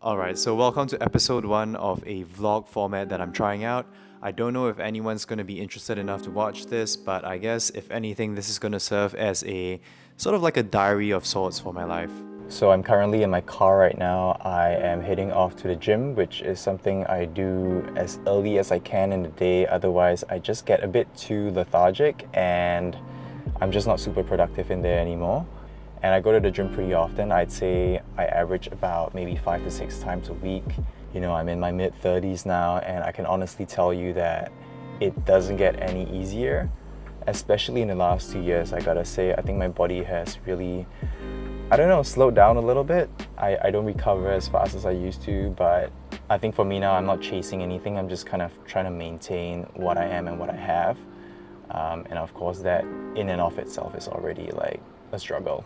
Alright, so welcome to episode 1 of a vlog format that I'm trying out. I don't know if anyone's going to be interested enough to watch this, but I guess if anything, this is going to serve as a sort of like a diary of sorts for my life. So I'm currently in my car right now. I am heading off to the gym, which is something I do as early as I can in the day. Otherwise, I just get a bit too lethargic and I'm just not super productive in there anymore. And I go to the gym pretty often. I'd say I average about maybe 5 to 6 times a week. You know, I'm in my mid-30s now, and I can honestly tell you that it doesn't get any easier, especially in the last 2 years. I gotta say, I think my body has really, I don't know, slowed down a little bit. I don't recover as fast as I used to, but I think for me now, I'm not chasing anything. I'm just kind of trying to maintain what I am and what I have. And of course, that in and of itself is already like a struggle.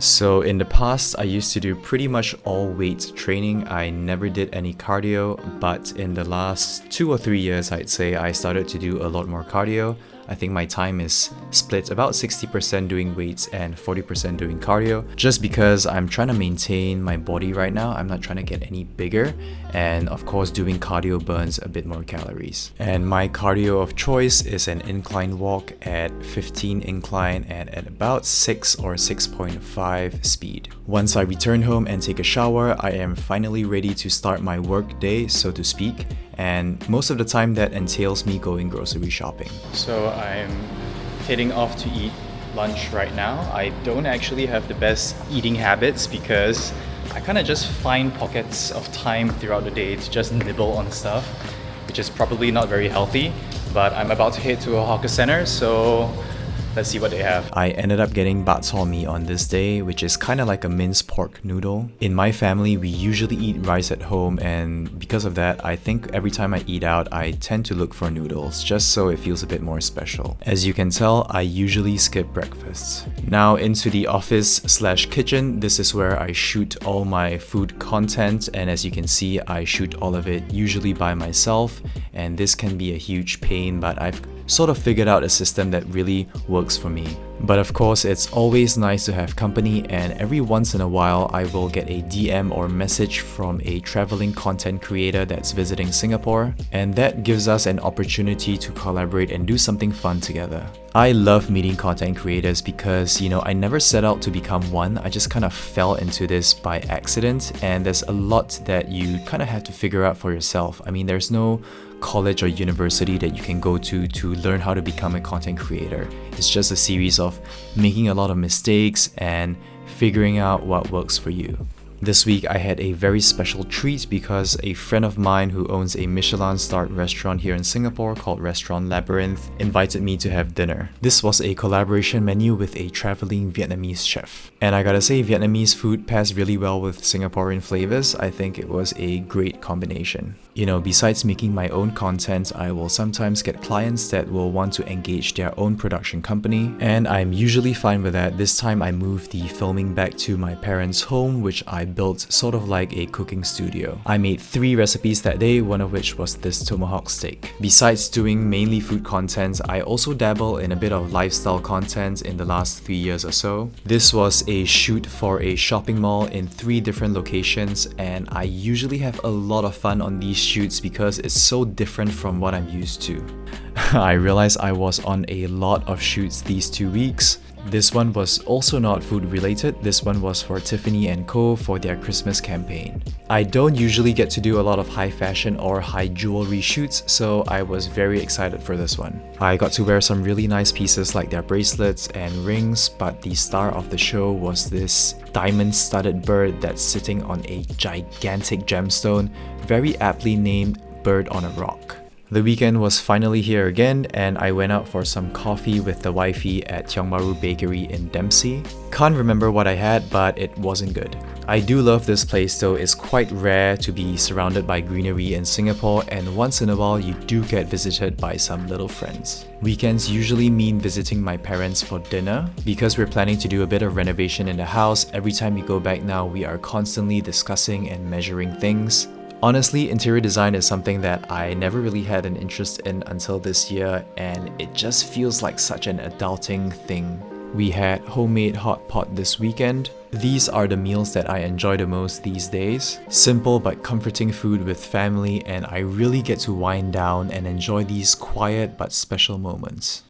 So in the past, I used to do pretty much all weight training. I never did any cardio, but in the last 2 or 3 years, I'd say I started to do a lot more cardio. I think my time is split about 60% doing weights and 40% doing cardio, just because I'm trying to maintain my body right now. I'm not trying to get any bigger, and of course doing cardio burns a bit more calories. And my cardio of choice is an incline walk at 15 incline and at about 6 or 6.5 speed. Once I return home and take a shower, I am finally ready to start my work day, so to speak. And most of the time that entails me going grocery shopping. So I'm heading off to eat lunch right now. I don't actually have the best eating habits because I kind of just find pockets of time throughout the day to just nibble on stuff, which is probably not very healthy. But I'm about to head to a hawker center, so let's see what they have. I ended up getting bak chor mee on this day, which is kind of like a minced pork noodle. In my family, we usually eat rice at home, and because of that, I think every time I eat out, I tend to look for noodles, just so it feels a bit more special. As you can tell, I usually skip breakfast. Now into the office/kitchen. This is where I shoot all my food content, and as you can see, I shoot all of it usually by myself, and this can be a huge pain, but I've sort of figured out a system that really works for me. But of course, it's always nice to have company, and every once in a while I will get a DM or message from a traveling content creator that's visiting Singapore, and that gives us an opportunity to collaborate and do something fun together. I love meeting content creators because, you know, I never set out to become one. I just kind of fell into this by accident, and there's a lot that you kind of have to figure out for yourself. I mean, there's no college or university that you can go to learn how to become a content creator. It's just a series of making a lot of mistakes and figuring out what works for you. This week I had a very special treat because a friend of mine who owns a Michelin-starred restaurant here in Singapore called Restaurant Labyrinth invited me to have dinner. This was a collaboration menu with a traveling Vietnamese chef. And I gotta say, Vietnamese food pairs really well with Singaporean flavors. I think it was a great combination. You know, besides making my own content, I will sometimes get clients that will want to engage their own production company, and I'm usually fine with that. This time I moved the filming back to my parents' home, which I built sort of like a cooking studio. I made 3 recipes that day, one of which was this tomahawk steak. Besides doing mainly food content, I also dabble in a bit of lifestyle content in the last 3 years or so. This was a shoot for a shopping mall in 3 different locations, and I usually have a lot of fun on these shoots because it's so different from what I'm used to. I realized I was on a lot of shoots these 2 weeks. This one was also not food related. This one was for Tiffany & Co. for their Christmas campaign. I don't usually get to do a lot of high fashion or high jewelry shoots, so I was very excited for this one. I got to wear some really nice pieces like their bracelets and rings, but the star of the show was this diamond-studded bird that's sitting on a gigantic gemstone, very aptly named Bird on a Rock. The weekend was finally here again, and I went out for some coffee with the wifey at Tiong Bahru Bakery in Dempsey. Can't remember what I had, but it wasn't good. I do love this place though. It's quite rare to be surrounded by greenery in Singapore, and once in a while you do get visited by some little friends. Weekends usually mean visiting my parents for dinner. Because we're planning to do a bit of renovation in the house, every time we go back now we are constantly discussing and measuring things. Honestly, interior design is something that I never really had an interest in until this year, and it just feels like such an adulting thing. We had homemade hot pot this weekend. These are the meals that I enjoy the most these days. Simple but comforting food with family, and I really get to wind down and enjoy these quiet but special moments.